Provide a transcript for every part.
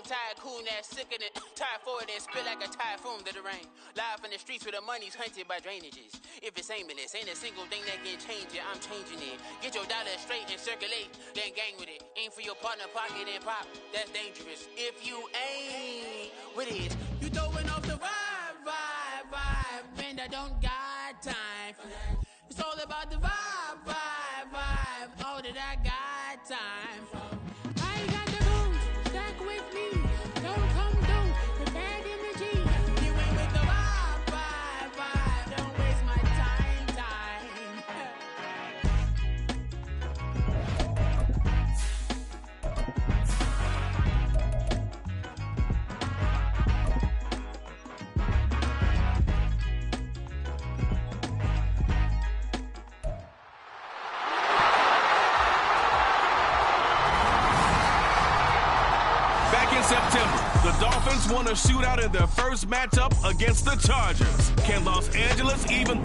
Tycoon that's sickening. Tide forward and spit like a typhoon to the rain. Live in the streets where the money's hunted by drainages. If it's aimless, ain't a single thing that can change it. I'm changing it. Get your dollar straight and circulate. Then gang with it. Aim for your partner, pocket and pop. That's dangerous. If you ain't with it, you throwing off the vibe. And I don't got time for that. It's all about the vibe. All that I got time for. I got the booze, stack with me. Don't come through with bad energy. You ain't with the vibe. Don't waste my time. September, the Dolphins won a shootout in their first matchup against the Chargers. Can Los Angeles even...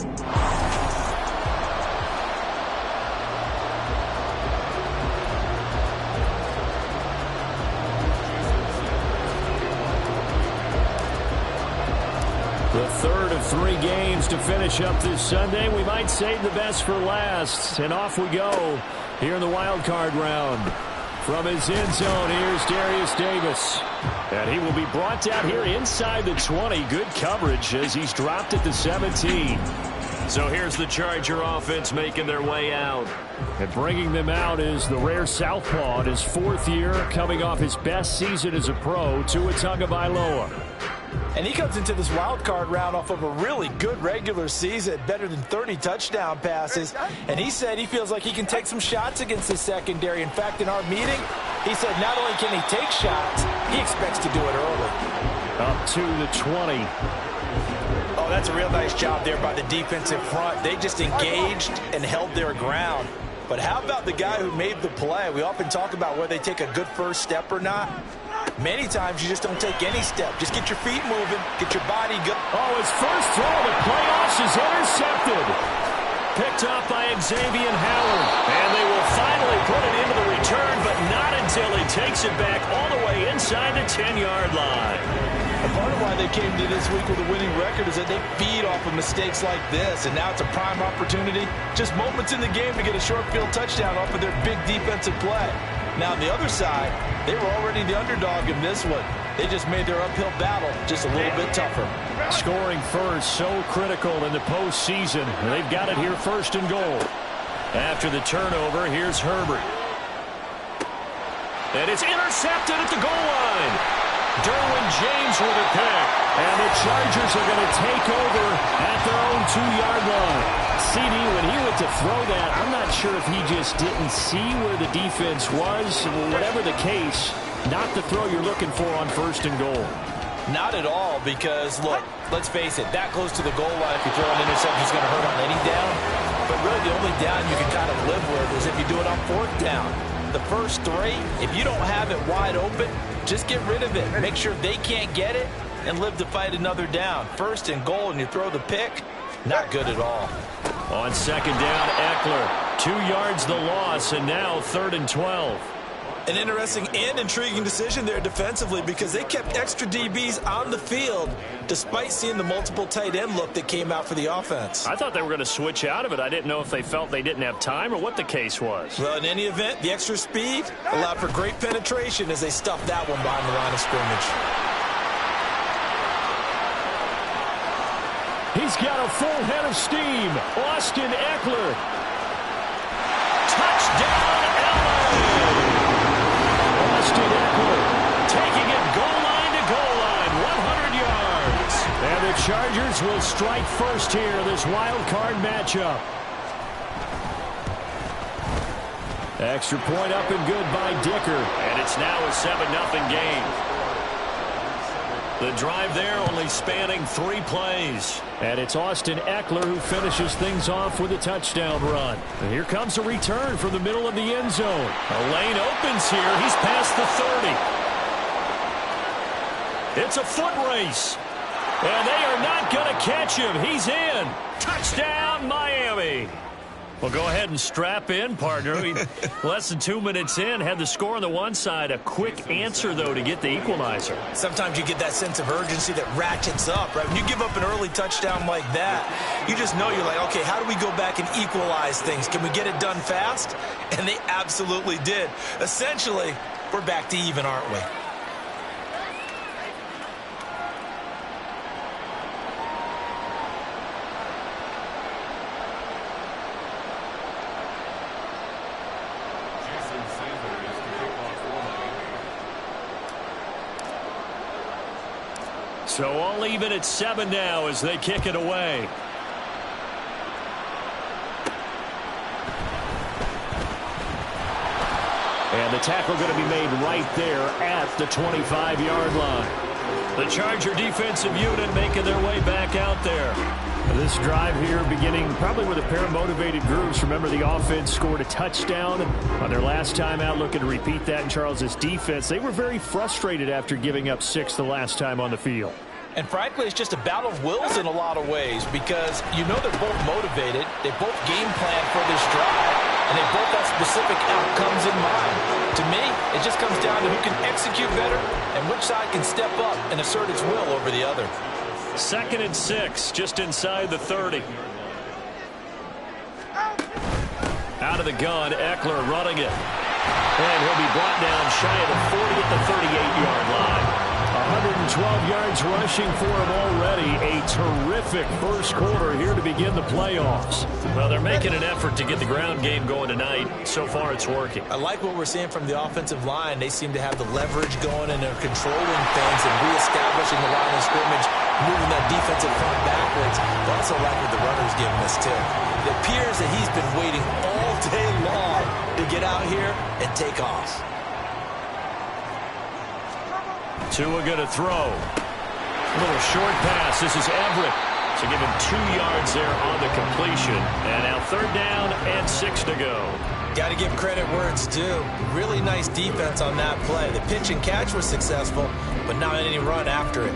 The third of 3 games to finish up this Sunday. We might save the best for last. And off we go here in the wild card round. From his end zone, here's Darius Davis. And he will be brought down here inside the 20. Good coverage as he's dropped at the 17. So here's the Charger offense making their way out. And bringing them out is the rare southpaw in his 4th year, coming off his best season as a pro, Tua Tagovailoa. And he comes into this wild card round off of a really good regular season, better than 30 touchdown passes. And he said he feels like he can take some shots against the secondary. In fact, in our meeting, he said not only can he take shots, he expects to do it early. Up to the 20. Oh, that's a real nice job there by the defensive front. They just engaged and held their ground. But how about the guy who made the play? We often talk about whether they take a good first step or not. Many times you just don't take any step. Just get your feet moving, get your body going. Oh, his first throw of the playoffs is intercepted. Picked off by Xavier Howard. And they will finally put it into the return, but not until he takes it back all the way inside the 10-yard line. And part of why they came to this week with a winning record is that they feed off of mistakes like this, and now it's a prime opportunity. Just moments in the game to get a short field touchdown off of their big defensive play. Now, on the other side, they were already the underdog in this one. They just made their uphill battle just a little bit tougher. Scoring first, so critical in the postseason. They've got it here first and goal. After the turnover, here's Herbert. And it's intercepted at the goal line. Derwin James with a pick. And the Chargers are going to take over at their own 2-yard line. CD, when he went to throw that, I'm not sure if he just didn't see where the defense was. Whatever the case, not the throw you're looking for on first and goal. Not at all, because, look, let's face it, that close to the goal line, if you throw an interception, it's going to hurt on any down. But really, the only down you can kind of live with is if you do it on 4th down. The first 3, if you don't have it wide open, just get rid of it. Make sure they can't get it and live to fight another down. First and goal, and you throw the pick, not good at all. On second down, Eckler. 2 yards the loss, and now 3rd and 12. An interesting and intriguing decision there defensively, because they kept extra DBs on the field despite seeing the multiple tight end look that came out for the offense. I thought they were going to switch out of it. I didn't know if they felt they didn't have time or what the case was. Well, in any event, the extra speed allowed for great penetration as they stuffed that one behind the line of scrimmage. He's got a full head of steam. Austin Eckler. Touchdown, LA! Austin Eckler taking it goal line to goal line, 100 yards. And the Chargers will strike first here, this wild card matchup. Extra point up and good by Dicker. And it's now a 7-0 game. The drive there only spanning 3 plays. And it's Austin Eckler who finishes things off with a touchdown run. And here comes a return from the middle of the end zone. A lane opens here. He's past the 30. It's a foot race. And they are not going to catch him. He's in. Touchdown, Miami. Well, go ahead and strap in, partner. Less than 2 minutes in, had the score on the one side. A quick answer, though, to get the equalizer. Sometimes you get that sense of urgency that ratchets up, right? When you give up an early touchdown like that, you just know you're like, okay, how do we go back and equalize things? Can we get it done fast? And they absolutely did. Essentially, we're back to even, aren't we? So all even at 7 now as they kick it away. And the tackle going to be made right there at the 25-yard line. The Charger defensive unit making their way back out there. This drive here beginning probably with a pair of motivated groups. Remember, the offense scored a touchdown on their last time out, looking to repeat that in Charles' defense. They were very frustrated after giving up 6 the last time on the field. And frankly, it's just a battle of wills in a lot of ways because you know they're both motivated. They both game plan for this drive, and they both have specific outcomes in mind. To me, it just comes down to who can execute better and which side can step up and assert its will over the other. 2nd and 6, just inside the 30. Out of the gun, Eckler running it. And he'll be brought down shy of the 40 at the 38-yard line. 112 yards rushing for him already. A terrific first quarter here to begin the playoffs. Well, they're making an effort to get the ground game going tonight. So far, it's working. I like what we're seeing from the offensive line. They seem to have the leverage going, and they're controlling things and reestablishing the line of scrimmage, moving that defensive front backwards. I also like what the runner's giving us, too. It appears that he's been waiting all day long to get out here and take off. Tua going to throw. A little short pass. This is Everett. So give him 2 yards there on the completion. And now 3rd down and 6 to go. Got to give credit where it's due. Really nice defense on that play. The pitch and catch was successful, but not any run after it.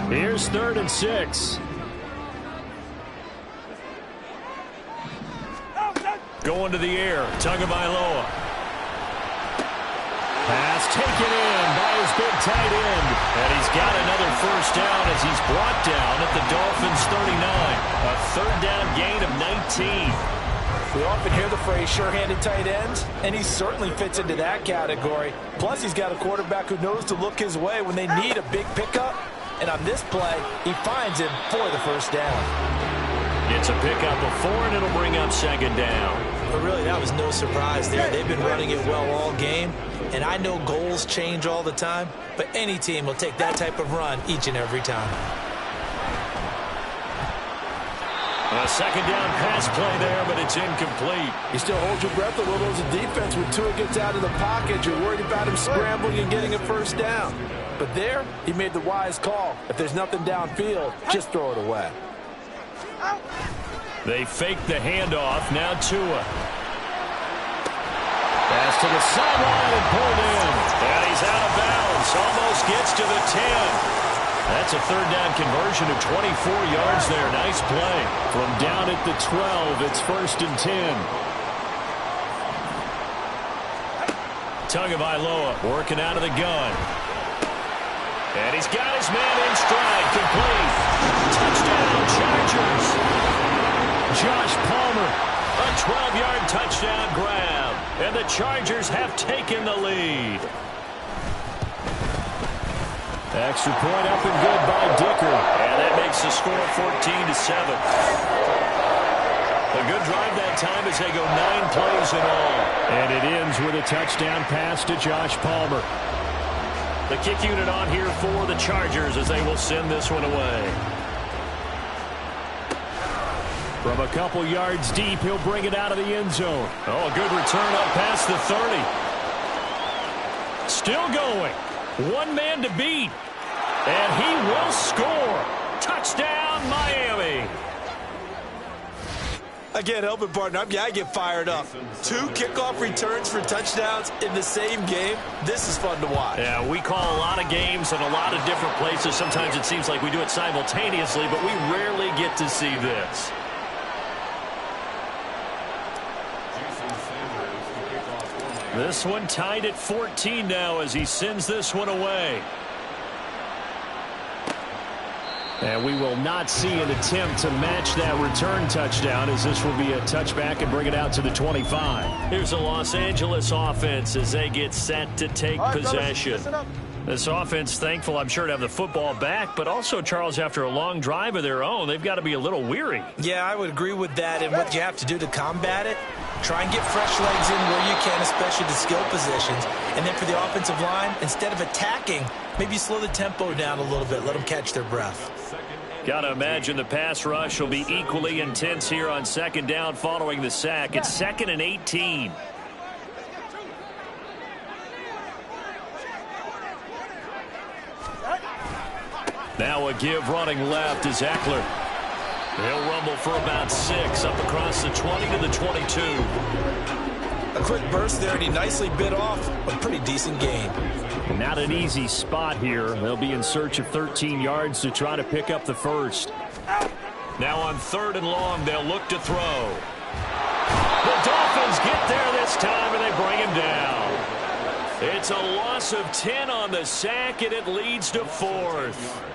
Here's 3rd and 6. Going to the air. Tagovailoa. Pass taken in by his big tight end. And he's got another first down as he's brought down at the Dolphins' 39. A 3rd down gain of 19. We often hear the phrase sure-handed tight ends, and he certainly fits into that category. Plus, he's got a quarterback who knows to look his way when they need a big pickup. And on this play, he finds him for the first down. It's a pickup of 4, and it'll bring up 2nd down. But really, that was no surprise there. They've been running it well all game, and I know goals change all the time, but any team will take that type of run each and every time. A 2nd down pass play there, but it's incomplete. You still hold your breath a little as a defense when Tua gets out of the pocket. You're worried about him scrambling and getting a first down. But there, he made the wise call. If there's nothing downfield, just throw it away. They fake the handoff. Now Tua. Pass to the sideline and pulled in. And he's out of bounds. Almost gets to the 10. That's a 3rd down conversion of 24 yards there. Nice play. From down at the 12, it's 1st and 10. Tagovailoa working out of the gun. And he's got his man in stride. Complete. Touchdown, Chargers. Josh Palmer, a 12-yard touchdown grab. And the Chargers have taken the lead. Extra point up and good by Dicker. And that makes the score 14-7. A good drive that time as they go 9 plays in all. And it ends with a touchdown pass to Josh Palmer. The kick unit on here for the Chargers as they will send this one away. From a couple yards deep, he'll bring it out of the end zone. Oh, a good return up past the 30. Still going. One man to beat. And he will score. Touchdown, Miami. I can't help it, partner. I get fired up. 2 kickoff returns for touchdowns in the same game. This is fun to watch. Yeah, we call a lot of games in a lot of different places. Sometimes it seems like we do it simultaneously, but we rarely get to see this. This one tied at 14 now as he sends this one away. And we will not see an attempt to match that return touchdown, as this will be a touchback and bring it out to the 25. Here's a Los Angeles offense as they get set to take possession. This offense, thankful, I'm sure, to have the football back, but also, Charles, after a long drive of their own, they've got to be a little weary. Yeah, I would agree with that, and what you have to do to combat it, try and get fresh legs in where you can, especially the skill positions. And then for the offensive line, instead of attacking, maybe slow the tempo down a little bit, let them catch their breath. Got to imagine the pass rush will be equally intense here on second down following the sack. It's 2nd and 18. Now a give running left is Eckler. He'll rumble for about 6 up across the 20 to the 22. A quick burst there, and he nicely bit off a pretty decent gain. Not an easy spot here. They'll be in search of 13 yards to try to pick up the first. Now on 3rd and long, they'll look to throw. The Dolphins get there this time, and they bring him down. It's a loss of 10 on the sack, and it leads to 4th.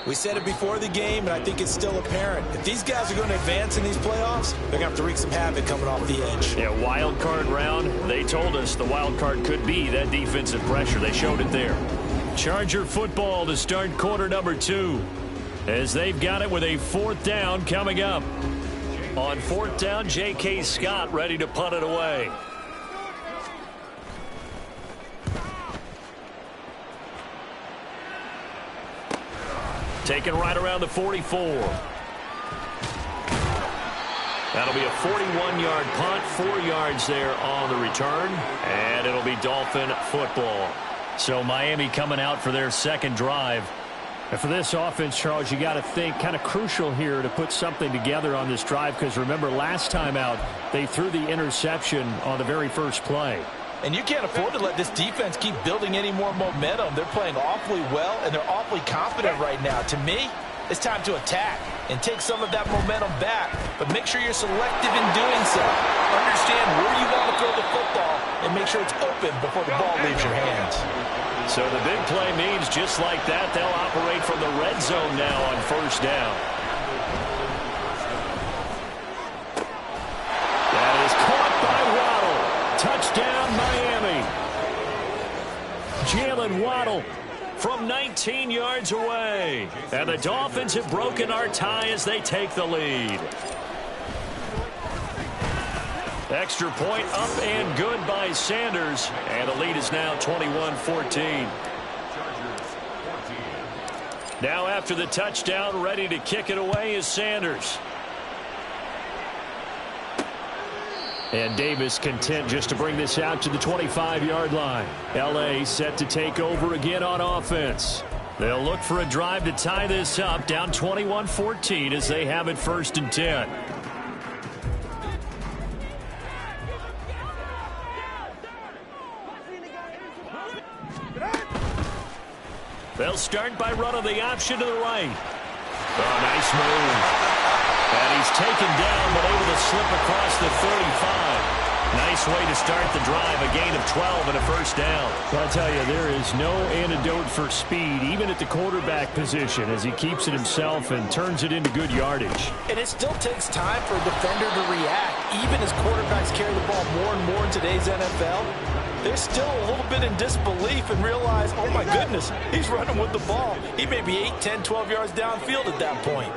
We said it before the game, and I think it's still apparent. If these guys are going to advance in these playoffs, they're going to have to wreak some havoc coming off the edge. Yeah, wild card round. They told us the wild card could be that defensive pressure. They showed it there. Charger football to start quarter number 2. As they've got it with a 4th down coming up. On 4th down, J.K. Scott ready to punt it away. Taken right around the 44. That'll be a 41-yard punt, 4 yards there on the return, and it'll be Dolphin football. So Miami coming out for their second drive. And for this offense, Charles, you got to think kind of crucial here to put something together on this drive, because remember last time out they threw the interception on the very first play. And you can't afford to let this defense keep building any more momentum. They're playing awfully well, and they're awfully confident right now. To me, it's time to attack and take some of that momentum back, but make sure you're selective in doing so. Understand where you want to throw the football and make sure it's open before the ball leaves your hands. So the big play means just like that, they'll operate from the red zone now on 1st down. That is caught by Waddle. Touchdown, Miami. Jalen Waddle from 19 yards away. And the Dolphins have broken our tie as they take the lead. Extra point up and good by Sanders. And the lead is now 21-14. Now after the touchdown, ready to kick it away is Sanders. And Davis content just to bring this out to the 25-yard line. L.A. set to take over again on offense. They'll look for a drive to tie this up, down 21-14 as they have it 1st and 10. They'll start by running the option to the right. Oh, nice move. And he's taken down, but able to slip across the 35. Nice way to start the drive, a gain of 12 and a 1st down. Well, I tell you, there is no antidote for speed, even at the quarterback position, as he keeps it himself and turns it into good yardage. And it still takes time for a defender to react. Even as quarterbacks carry the ball more and more in today's NFL, they're still a little bit in disbelief and realize, oh my goodness, he's running with the ball. He may be 8, 10, 12 yards downfield at that point.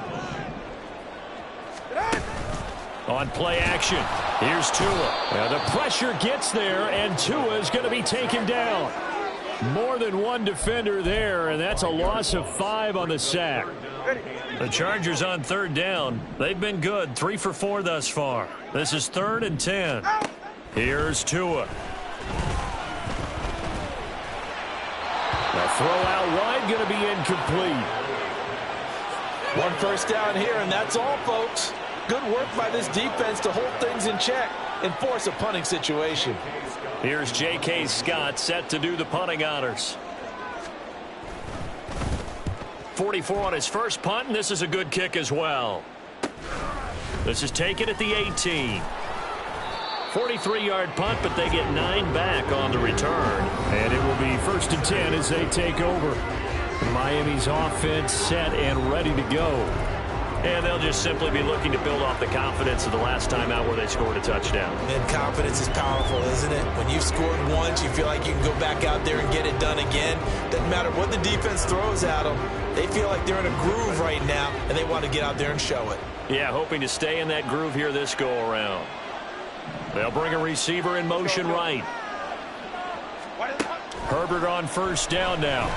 On play action, here's Tua. Now the pressure gets there, and Tua is going to be taken down. More than one defender there, and that's a loss of 5 on the sack. The Chargers on 3rd down. They've been good, 3 for 4 thus far. This is 3rd and 10. Here's Tua. The throw out wide going to be incomplete. 1 first down here, and that's all, folks. Good work by this defense to hold things in check and force a punting situation. Here's J.K. Scott set to do the punting honors. 44 on his first punt, and this is a good kick as well. This is taken at the 18. 43-yard punt, but they get 9 back on the return. And it will be 1st and 10 as they take over. Miami's offense set and ready to go. And they'll just simply be looking to build off the confidence of the last time out where they scored a touchdown. And confidence is powerful, isn't it? When you've scored once, you feel like you can go back out there and get it done again. Doesn't matter what the defense throws at them. They feel like they're in a groove right now, and they want to get out there and show it. Yeah, hoping to stay in that groove here this go-around. They'll bring a receiver in motion right. Herbert on 1st down now.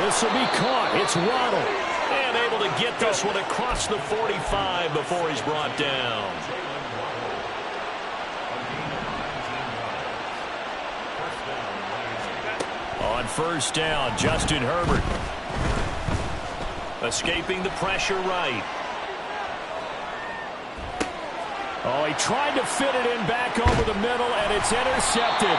This will be caught. It's Waddle. And able to get this one across the 45 before he's brought down. On 1st down, Justin Herbert. Escaping the pressure right. Oh, he tried to fit it in back over the middle, and it's intercepted.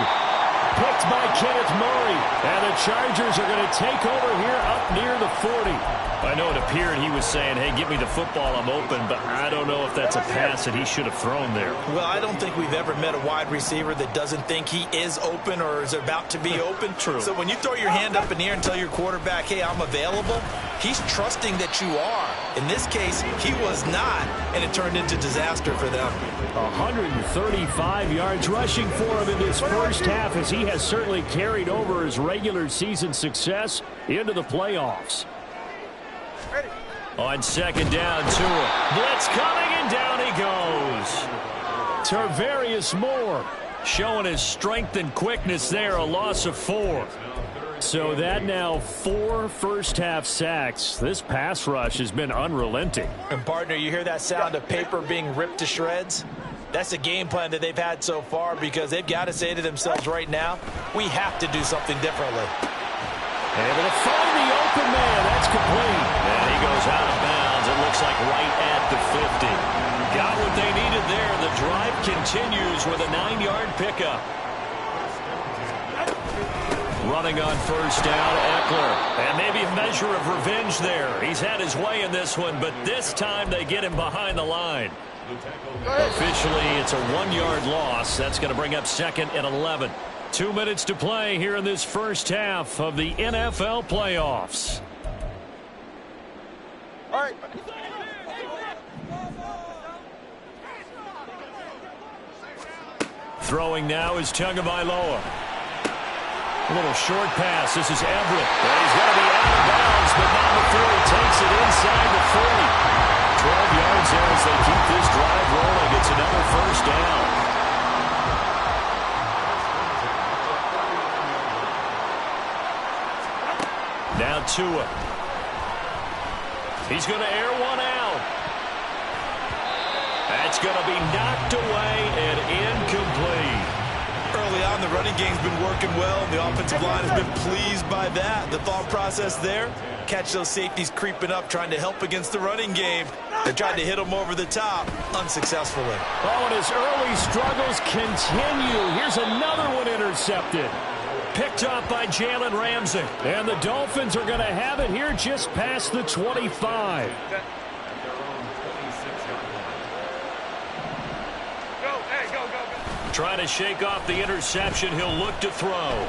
Picked by Kenneth Murray. And the Chargers are going to take over here up near the 40. I know it appeared he was saying, hey, give me the football, I'm open, but I don't know if that's a pass that he should have thrown there. Well, I don't think we've ever met a wide receiver that doesn't think he is open or is about to be open. True. So when you throw your hand up in the air and tell your quarterback, hey, I'm available, he's trusting that you are. In this case, he was not, and it turned into disaster for them. 135 yards rushing for him in this first half as he has certainly carried over his regular season success into the playoffs. On 2nd down, Tua. Blitz coming, and down he goes. Tarvarius Moore showing his strength and quickness there, a loss of 4. So that now 4 first-half sacks. This pass rush has been unrelenting. And, partner, you hear that sound of paper being ripped to shreds? That's the game plan that they've had so far because they've got to say to themselves right now, we have to do something differently. Able to find the open man. That's complete. And he goes out of bounds. It looks like right at the 50. Got what they needed there. The drive continues with a 9-yard pickup. Running on 1st down, Eckler. And maybe a measure of revenge there. He's had his way in this one, but this time they get him behind the line. Officially, it's a 1-yard loss. That's going to bring up 2nd and 11. 2 minutes to play here in this first half of the NFL playoffs. All right. Throwing now is Tagovailoa. A little short pass. This is Everett. And he's going to be out of bounds, but not before he takes it inside the 40. 12 yards there as they keep this drive rolling. It's another 1st down. Now Tua. He's going to air one out. That's going to be knocked away and incomplete. Early on, the running game's been working well, and the offensive line has been pleased by that. The thought process there, catch those safeties creeping up, trying to help against the running game. They tried to hit them over the top, unsuccessfully. Oh, and his early struggles continue. Here's another one intercepted. Picked off by Jalen Ramsey. And the Dolphins are going to have it here just past the 25. Trying to shake off the interception. He'll look to throw.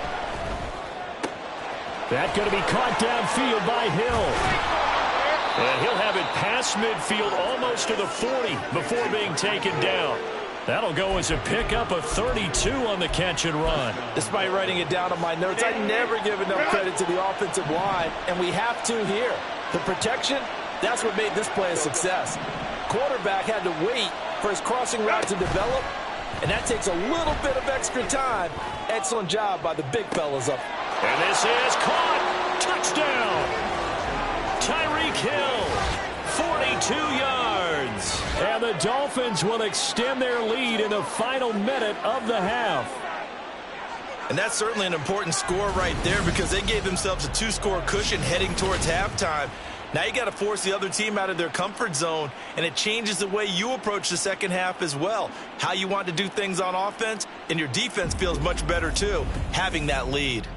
That's going to be caught downfield by Hill. And he'll have it past midfield almost to the 40 before being taken down. That'll go as a pickup of 32 on the catch and run. Despite writing it down on my notes, I never give enough credit to the offensive line, and we have to here. The protection, that's what made this play a success. Quarterback had to wait for his crossing route to develop, and that takes a little bit of extra time. Excellent job by the big fellas up. And this is caught. Touchdown. Tyreek Hill, 42 yards. And the Dolphins will extend their lead in the final minute of the half. And that's certainly an important score right there because they gave themselves a 2-score cushion heading towards halftime. Now you got to force the other team out of their comfort zone, and it changes the way you approach the second half as well. How you want to do things on offense, and your defense feels much better too, having that lead.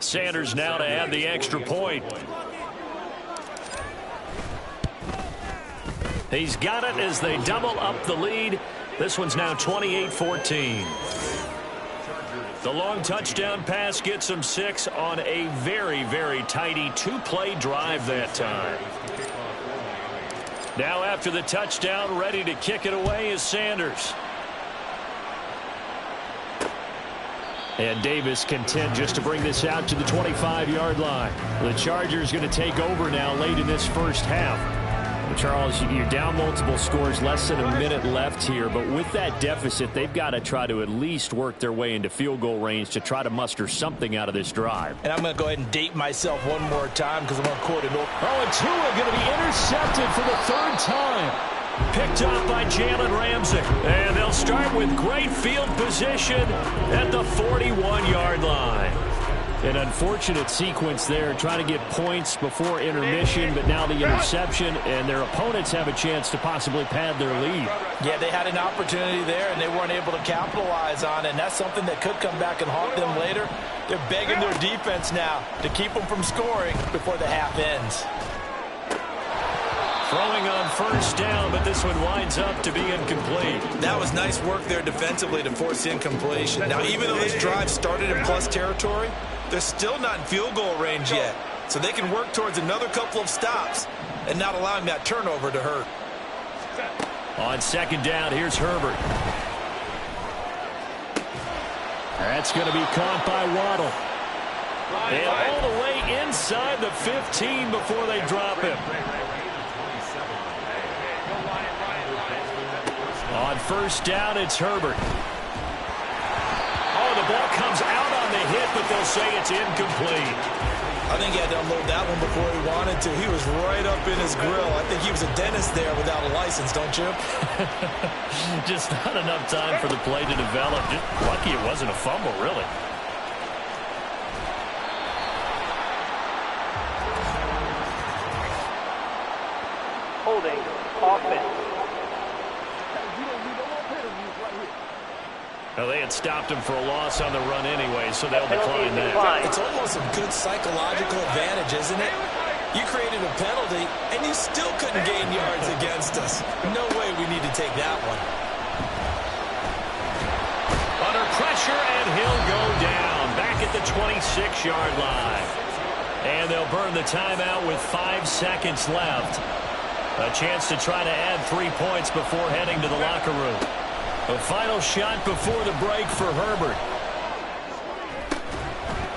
Sanders now to add the extra point. He's got it as they double up the lead. This one's now 28-14. The long touchdown pass gets him 6 on a very, very tidy 2-play drive that time. Now after the touchdown, ready to kick it away is Sanders. And Davis content just to bring this out to the 25-yard line. The Chargers going to take over now late in this first half. Charles, you're down multiple scores, less than a minute left here, but with that deficit, they've got to try to at least work their way into field goal range to try to muster something out of this drive. And I'm going to go ahead and date myself one more time because I'm going to quote it. Oh, and Tua going to be intercepted for the 3rd time. Picked off by Jalen Ramsey. And they'll start with great field position at the 41-yard line. An unfortunate sequence there, trying to get points before intermission, but now the interception, and their opponents have a chance to possibly pad their lead. Yeah, they had an opportunity there, and they weren't able to capitalize on it, and that's something that could come back and haunt them later. They're begging their defense now to keep them from scoring before the half ends. Throwing on first down, but this one winds up to be incomplete. That was nice work there defensively to force the incompletion. Now, even though this drive started in plus territory, they're still not in field goal range yet. So they can work towards another couple of stops and not allowing that turnover to hurt. On second down, here's Herbert. That's going to be caught by Waddle. And all the way inside the 15 before they drop him. On first down, it's Herbert. Oh, the ball comes out on the hit, but they'll say it's incomplete. I think he had to unload that one before he wanted to. He was right up in his grill. I think he was a dentist there without a license, don't you? Just not enough time for the play to develop. Just lucky it wasn't a fumble, really. Holding offense. Well, they had stopped him for a loss on the run anyway, so they'll decline that. It's almost a good psychological advantage, isn't it? You created a penalty, and you still couldn't gain yards against us. No way we need to take that one. Under pressure, and he'll go down. Back at the 26-yard line. And they'll burn the timeout with 5 seconds left. A chance to try to add 3 points before heading to the locker room. A final shot before the break for Herbert.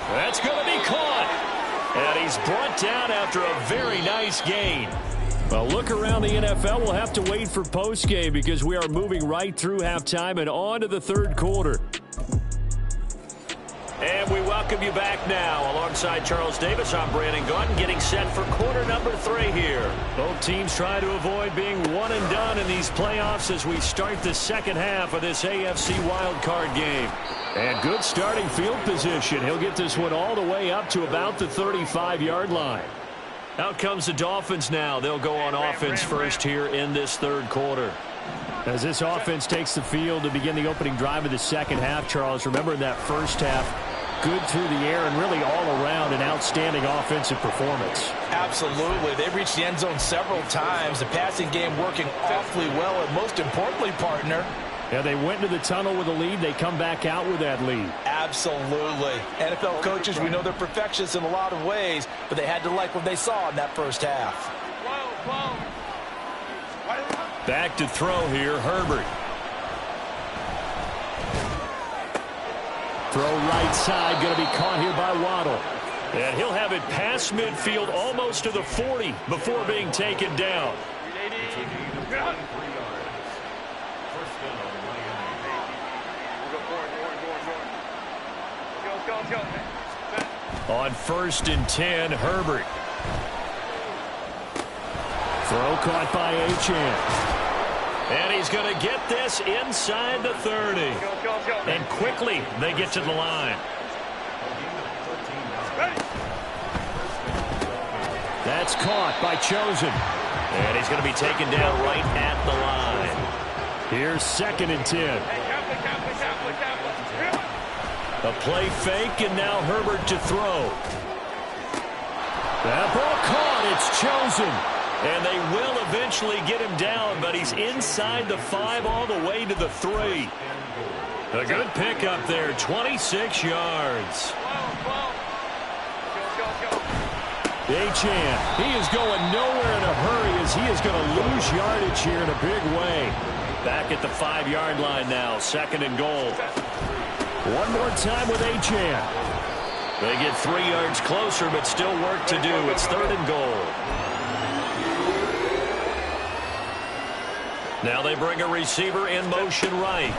That's going to be caught. And he's brought down after a very nice gain. Well, look around the NFL. We'll have to wait for postgame because we are moving right through halftime and on to the 3rd quarter. And we welcome you back now. Alongside Charles Davis, I'm Brandon Gaudin, getting set for quarter number 3 here. Both teams try to avoid being one and done in these playoffs as we start the second half of this AFC wildcard game. And good starting field position. He'll get this one all the way up to about the 35-yard line. Out comes the Dolphins now. They'll go on offense first here in this 3rd quarter. As this offense takes the field to begin the opening drive of the second half, Charles, remember in that first half, good through the air and really all around an outstanding offensive performance. Absolutely. They reached the end zone several times. The passing game working awfully well, and most importantly, partner, yeah, they went into the tunnel with a lead. They come back out with that lead. Absolutely. NFL coaches, we know they're perfectionists in a lot of ways, but they had to like what they saw in that first half. Back to throw here, Herbert. Throw right side, going to be caught here by Waddle. And he'll have it past midfield, almost to the 40 before being taken down. On 1st and 10, Herbert. Throw caught by Achane. And he's going to get this inside the 30. And quickly they get to the line. That's caught by Chosen. And he's going to be taken down right at the line. Here's 2nd and 10. A play fake, and now Herbert to throw. That ball caught. It's Chosen. And they will eventually get him down, but he's inside the 5 all the way to the 3. A good pickup there, 26 yards. Achane, he is going nowhere in a hurry as he is going to lose yardage here in a big way. Back at the 5-yard line now, 2nd and goal. One more time with Achane. They get 3 yards closer, but still work to do. It's 3rd and goal. Now they bring a receiver in motion right.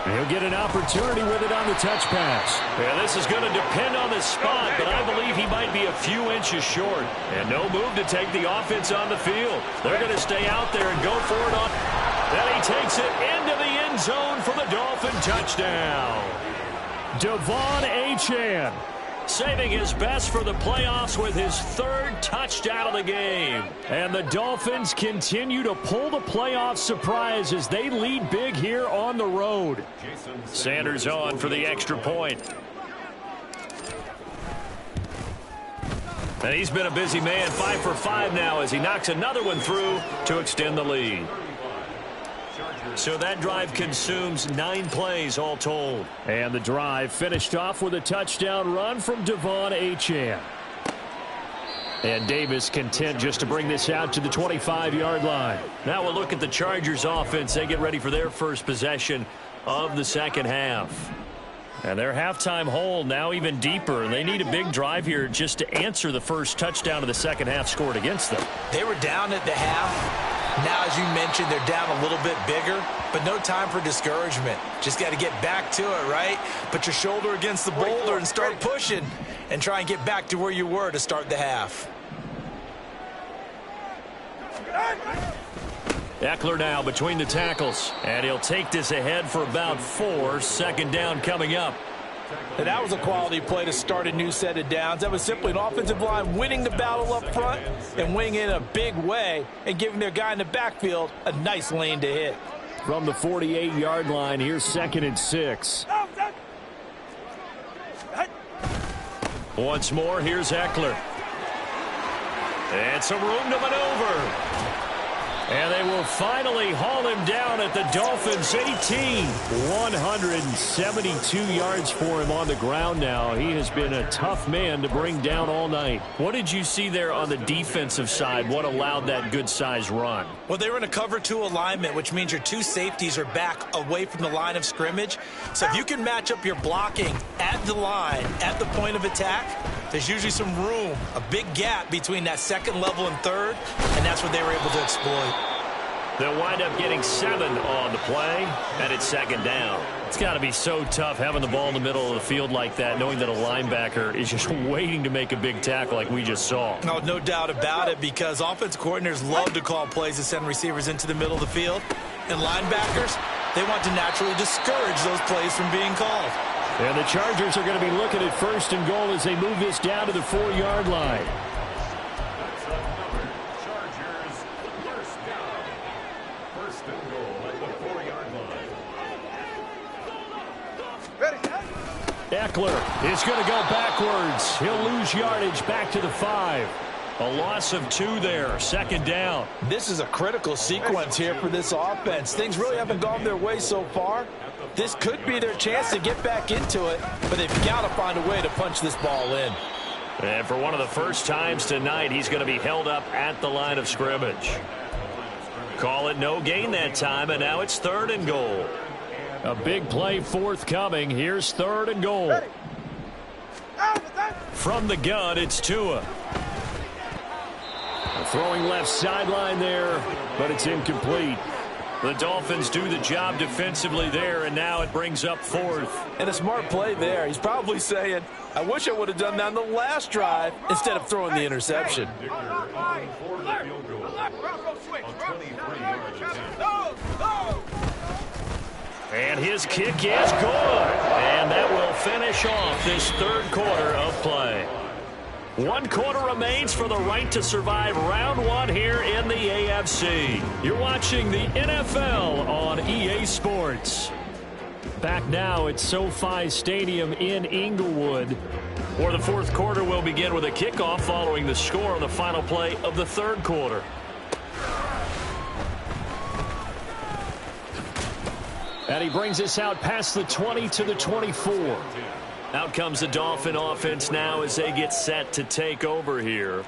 He'll get an opportunity with it on the touch pass. Yeah, this is going to depend on the spot, but I believe he might be a few inches short. And no move to take the offense on the field. They're going to stay out there and go for it on. Then he takes it into the end zone for the Dolphin touchdown. Devon Achane saving his best for the playoffs with his 3rd touchdown of the game. And the Dolphins continue to pull the playoff surprise as they lead big here on the road. Sanders on for the extra point. And he's been a busy man, 5 for 5 now as he knocks another one through to extend the lead. So that drive consumes 9 plays all told. And the drive finished off with a touchdown run from Devon Achane. And Davis content just to bring this out to the 25-yard line. Now we'll look at the Chargers offense. They get ready for their first possession of the second half. And their halftime hole now even deeper. They need a big drive here just to answer the first touchdown of the second half scored against them. They were down at the half. Now, as you mentioned, they're down a little bit bigger, but no time for discouragement. Just got to get back to it, right? Put your shoulder against the boulder and start pushing and try and get back to where you were to start the half. Eckler now between the tackles, and he'll take this ahead for about 4. 2nd down coming up. And that was a quality play to start a new set of downs. That was simply an offensive line winning the battle up front and winning in a big way and giving their guy in the backfield a nice lane to hit. From the 48-yard line, here's 2nd and 6. Once more, here's Eckler. And some room to maneuver. And they will finally haul him down at the Dolphins' 18. 172 yards for him on the ground now. He has been a tough man to bring down all night. What did you see there on the defensive side? What allowed that good-sized run? Well, they were in a cover 2 alignment, which means your 2 safeties are back away from the line of scrimmage. So if you can match up your blocking at the line, at the point of attack, there's usually some room, a big gap between that 2nd level and 3rd, and that's what they were able to exploit. They'll wind up getting 7 on the play, and it's 2nd down. It's got to be so tough having the ball in the middle of the field like that, knowing that a linebacker is just waiting to make a big tackle like we just saw. Oh, no doubt about it, because offensive coordinators love to call plays to send receivers into the middle of the field. And linebackers, they want to naturally discourage those plays from being called. And the Chargers are going to be looking at 1st and goal as they move this down to the 4-yard line. Eckler is going to go backwards. He'll lose yardage back to the 5. A loss of 2 there. 2nd down. This is a critical sequence here for this offense. Things really haven't gone their way so far. This could be their chance to get back into it, but they've got to find a way to punch this ball in. And for one of the first times tonight, he's going to be held up at the line of scrimmage. Call it no gain that time, and now it's 3rd and goal. A big play forthcoming. Here's 3rd and goal. From the gun, it's Tua. Throwing left sideline there, but it's incomplete. The Dolphins do the job defensively there, and now it brings up 4th. And a smart play there. He's probably saying, I wish I would have done that on the last drive instead of throwing the interception. And his kick is good. And that will finish off this 3rd quarter of play. 1 quarter remains for the right to survive round 1 here in the AFC. You're watching the NFL on EA Sports. Back now at SoFi Stadium in Inglewood, where the 4th quarter will begin with a kickoff following the score on the final play of the 3rd quarter. And he brings us out past the 20 to the 24. Out comes the Dolphin offense now as they get set to take over here.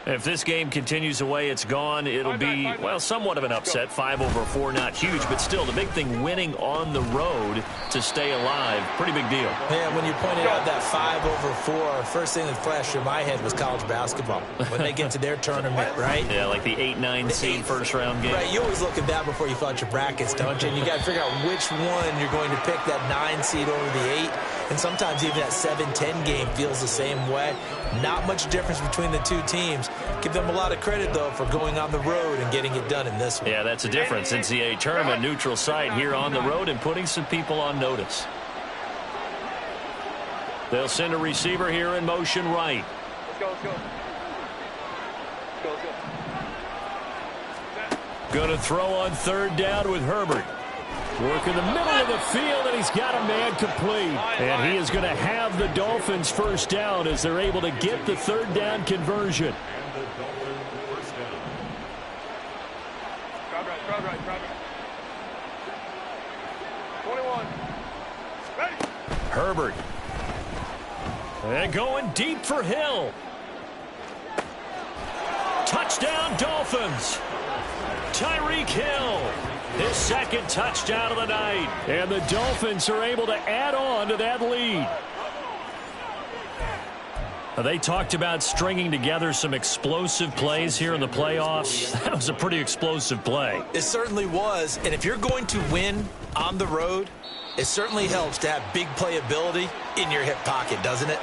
If this game continues the way it's gone, it'll be, well, somewhat of an upset. 5-4, not huge, but still the big thing, winning on the road to stay alive. Pretty big deal. Man, when you pointed out that 5-4, first thing that flashed through my head was college basketball. When they get to their tournament, right? Yeah, like the 8-9 seed first-round game. Right, you always look at that before you fill out your brackets, don't you? And you got to figure out which one you're going to pick, that 9 seed over the 8. And sometimes even that 7-10 game feels the same way. Not much difference between the two teams. Give them a lot of credit, though, for going on the road and getting it done in this one. Yeah, that's a difference. NCAA tournament, neutral site here on the road and putting some people on notice. They'll send a receiver here in motion right. Let's go, let's go. Let's go. Going to throw on 3rd down with Herbert. Work in the middle of the field, and he's got a man complete. And he is going to have the Dolphins first down as they're able to get the 3rd down conversion. Drive right. 21. Ready. Herbert. And going deep for Hill. Touchdown, Dolphins. Tyreek Hill. His 2nd touchdown of the night. And the Dolphins are able to add on to that lead. They talked about stringing together some explosive plays here in the playoffs. That was a pretty explosive play. It certainly was. And if you're going to win on the road, it certainly helps to have big playability in your hip pocket, doesn't it?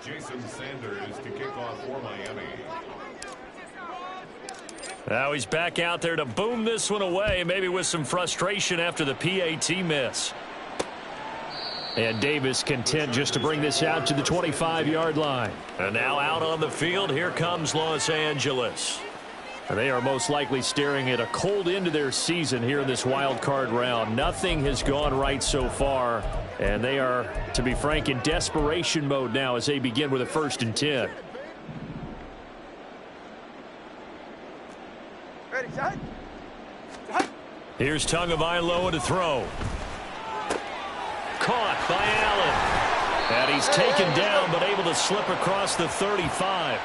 Jason Sanders to kick off for Miami. Now he's back out there to boom this one away, maybe with some frustration after the PAT miss. And Davis content just to bring this out to the 25-yard line. And now out on the field, here comes Los Angeles. And they are most likely staring at a cold end to their season here in this wild card round. Nothing has gone right so far. And they are, to be frank, in desperation mode now as they begin with a 1st and 10. Ready, set. Here's Tagovailoa to throw. Caught by Allen. And he's taken down but able to slip across the 35.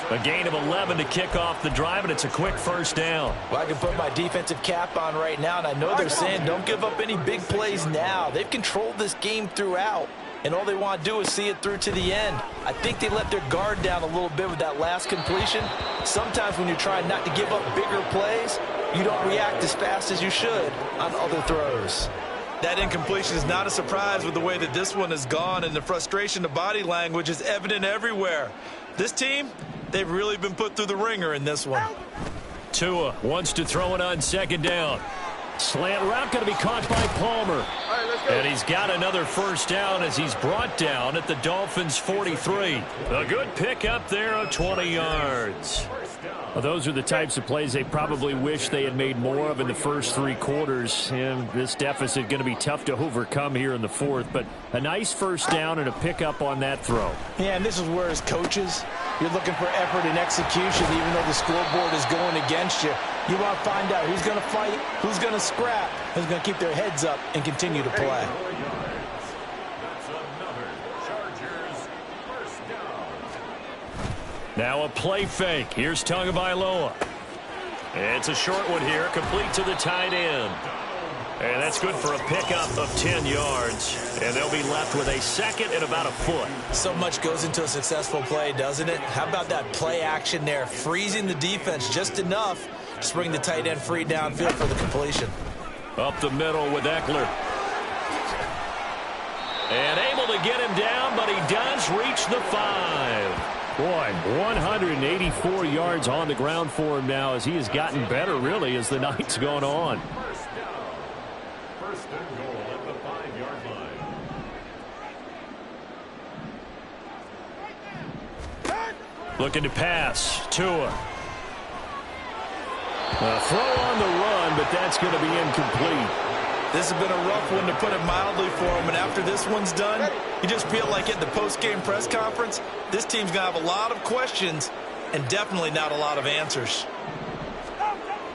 A gain of 11 to kick off the drive, and it's a quick 1st down. Well, I can put my defensive cap on right now, and I know they're saying don't give up any big plays now. They've controlled this game throughout, and all they want to do is see it through to the end. I think they let their guard down a little bit with that last completion. Sometimes when you're trying not to give up bigger plays, you don't react as fast as you should on other throws. That incompletion is not a surprise with the way that this one has gone, and the frustration, the body language is evident everywhere. This team, they've really been put through the ringer in this one. Tua wants to throw it on 2nd down. Slant route going to be caught by Palmer. And he's got another 1st down as he's brought down at the Dolphins' 43. A good pick up there of 20 yards. Well, those are the types of plays they probably wish they had made more of in the first 3 quarters. And this deficit going to be tough to overcome here in the fourth. But a nice first down and a pickup on that throw. Yeah, and this is where as coaches, you're looking for effort and execution, even though the scoreboard is going against you. You want to find out who's going to fight, who's going to scrap, who's going to keep their heads up and continue to play. Now a play fake. Here's Tagovailoa. It's a short one here, complete to the tight end. And that's good for a pickup of 10 yards. And they'll be left with a second and about a foot. So much goes into a successful play, doesn't it? How about that play action there? Freezing the defense just enough to bring the tight end free downfield for the completion. Up the middle with Eckler. And able to get him down, but he does reach the 5. Boy, 184 yards on the ground for him now as he has gotten better, really, as the night's gone on. First and goal at the 5-yard line. Looking to pass. Tua. A throw on the run, but that's going to be incomplete. This has been a rough one, to put it mildly, for him. And after this one's done, you just feel like at the post-game press conference, this team's going to have a lot of questions and definitely not a lot of answers.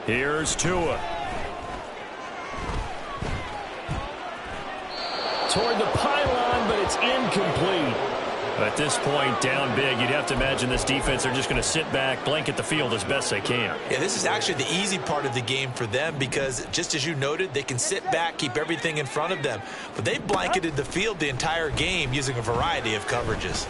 Here's Tua. Toward the pylon, but it's incomplete. At this point, down big, you'd have to imagine this defense are just going to sit back, blanket the field as best they can. Yeah, this is actually the easy part of the game for them because, just as you noted, they can sit back, keep everything in front of them. But they've blanketed the field the entire game using a variety of coverages.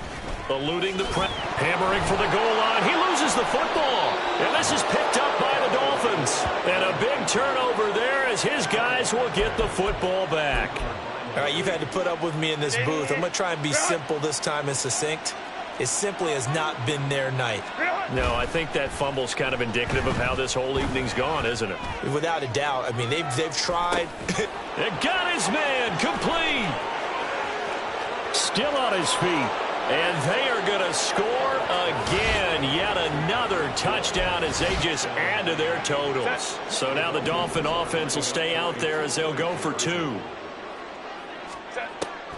Eluding the press, hammering for the goal line. He loses the football. And this is picked up by the Dolphins. And a big turnover there as his guys will get the football back. All right, you've had to put up with me in this booth. I'm going to try and be simple this time and succinct. It simply has not been their night. No, I think that fumble's kind of indicative of how this whole evening's gone, isn't it? Without a doubt. I mean, they've tried. They got his man complete. Still on his feet. And they are going to score again. Yet another touchdown as they just add to their totals. So now the Dolphin offense will stay out there as they'll go for 2.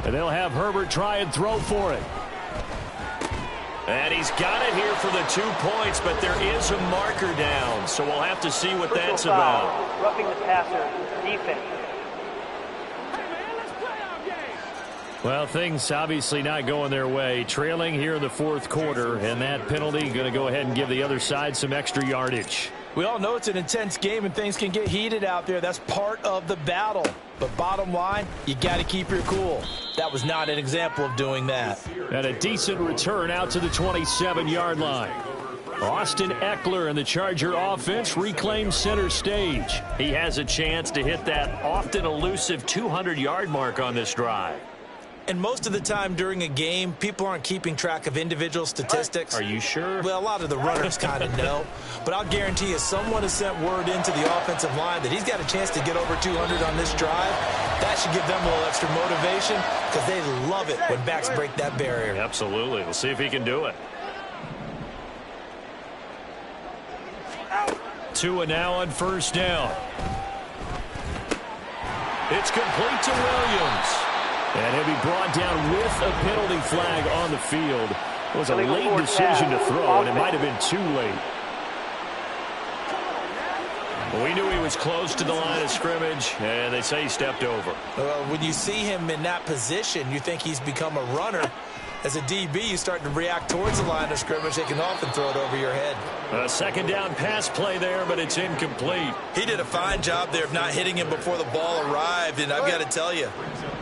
And they'll have Herbert try and throw for it. And he's got it here for the 2 points, but there is a marker down. So we'll have to see what that's about. Roughing the passer, defense. Well, things obviously not going their way. Trailing here in the fourth quarter, and that penalty going to go ahead and give the other side some extra yardage. We all know it's an intense game and things can get heated out there. That's part of the battle. But bottom line, you got to keep your cool. That was not an example of doing that. And a decent return out to the 27-yard line. Austin Eckler and the Charger offense reclaims center stage. He has a chance to hit that often elusive 200-yard mark on this drive. And most of the time during a game, people aren't keeping track of individual statistics. Are you sure? Well, a lot of the runners kind of know. But I'll guarantee you someone has sent word into the offensive line that he's got a chance to get over 200 on this drive. That should give them a little extra motivation because they love it when backs break that barrier. Absolutely. We'll see if he can do it. Tua now on first down. It's complete to Williams. And he'll be brought down with a penalty flag on the field. It was a late decision to throw, and it might have been too late. We knew he was close to the line of scrimmage, and they say he stepped over. Well, when you see him in that position, you think he's become a runner. As a DB, you start to react towards the line of scrimmage. They can often throw it over your head. A second down pass play there, but it's incomplete. He did a fine job there of not hitting him before the ball arrived, and I've got to tell you,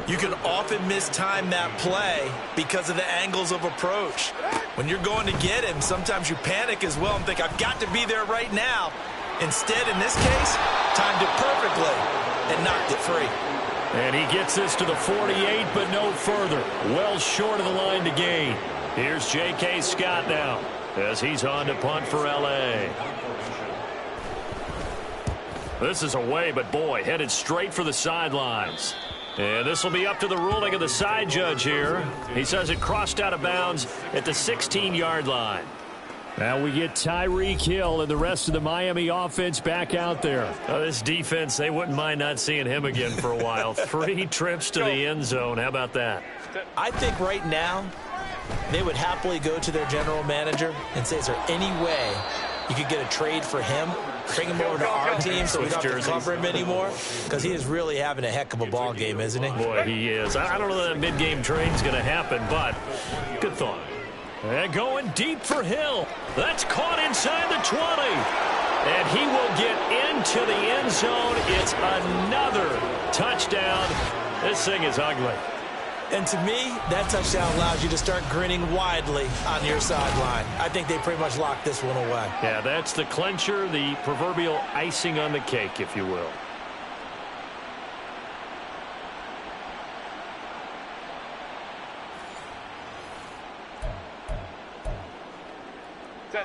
you can often mistime that play because of the angles of approach. When you're going to get him, sometimes you panic as well and think, I've got to be there right now. Instead, in this case, timed it perfectly and knocked it free. And he gets this to the 48, but no further. Well short of the line to gain. Here's J.K. Scott now as he's on to punt for L.A. This is away, but boy, headed straight for the sidelines. And this will be up to the ruling of the side judge here. He says it crossed out of bounds at the 16-yard line. Now we get Tyreek Hill and the rest of the Miami offense back out there. This defense, they wouldn't mind not seeing him again for a while. 3 trips to the end zone. How about that? I think right now they would happily go to their general manager and say, is there any way you could get a trade for him? Bring him over to our team so we don't have to cover him anymore? Because he is really having a heck of a ball game, isn't he? Boy, he is. I don't know that mid-game trade's going to happen, but good thought. And going deep for Hill. That's caught inside the 20. And he will get into the end zone. It's another touchdown. This thing is ugly. And to me, that touchdown allows you to start grinning widely on your sideline. I think they pretty much locked this one away. Yeah, that's the clincher, the proverbial icing on the cake, if you will.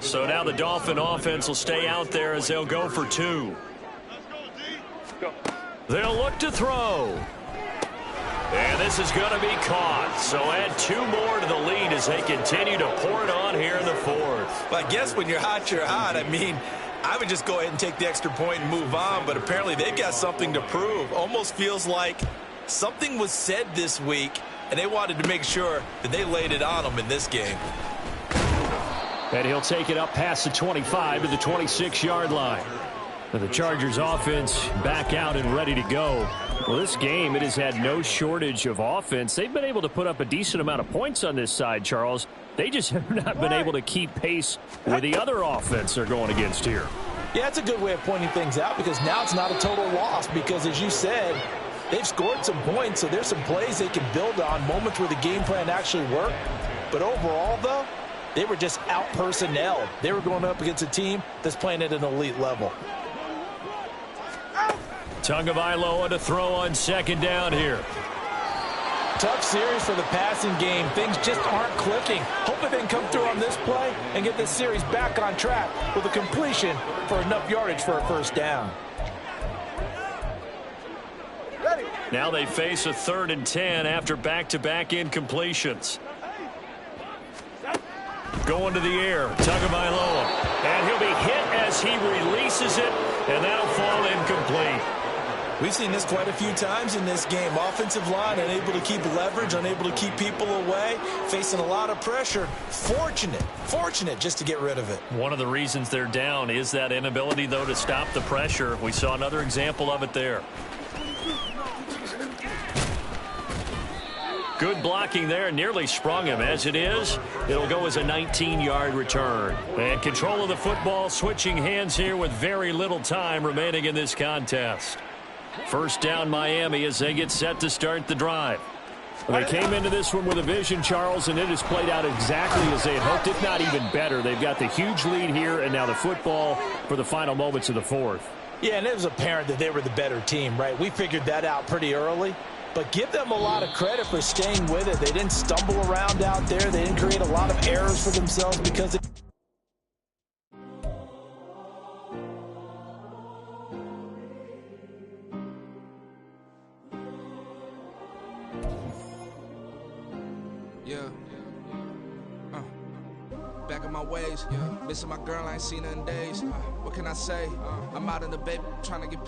So now the Dolphin offense will stay out there as they'll go for 2. They'll look to throw. And this is going to be caught. So add 2 more to the lead as they continue to pour it on here in the 4th. Well, I guess when you're hot, you're hot. I mean, I would just go ahead and take the extra point and move on, but apparently they've got something to prove. Almost feels like something was said this week, and they wanted to make sure that they laid it on them in this game. And he'll take it up past the 25 to the 26-yard line. And the Chargers offense back out and ready to go. Well, this game, it has had no shortage of offense. They've been able to put up a decent amount of points on this side, Charles. They just have not been able to keep pace with the other offense they're going against here. Yeah, it's a good way of pointing things out because now it's not a total loss because, as you said, they've scored some points, so there's some plays they can build on, moments where the game plan actually worked. But overall, though, they were just out-personnelled. They were going up against a team that's playing at an elite level. Tagovailoa to throw on 2nd down here. Tough series for the passing game. Things just aren't clicking. Hoping they can come through on this play and get this series back on track with a completion for enough yardage for a 1st down. Now they face a 3rd and 10 after back-to-back incompletions. Going to the air, Tagovailoa. And he'll be hit as he releases it, and that'll fall incomplete. We've seen this quite a few times in this game. Offensive line unable to keep leverage, unable to keep people away, facing a lot of pressure. Fortunate just to get rid of it. One of the reasons they're down is that inability, though, to stop the pressure. We saw another example of it there. Good blocking there, nearly sprung him. As it is, it'll go as a 19-yard return. And control of the football, switching hands here with very little time remaining in this contest. 1st down Miami as they get set to start the drive. Well, they came into this one with a vision, Charles, and it has played out exactly as they had hoped, if not even better. They've got the huge lead here, and now the football for the final moments of the 4th. Yeah, and it was apparent that they were the better team, right? We figured that out pretty early. But give them a lot of credit for staying with it. They didn't stumble around out there. They didn't create a lot of errors for themselves because it back in my ways, missing my girl, I ain't seen her in days. What can I say? I'm out in the baby, trying to get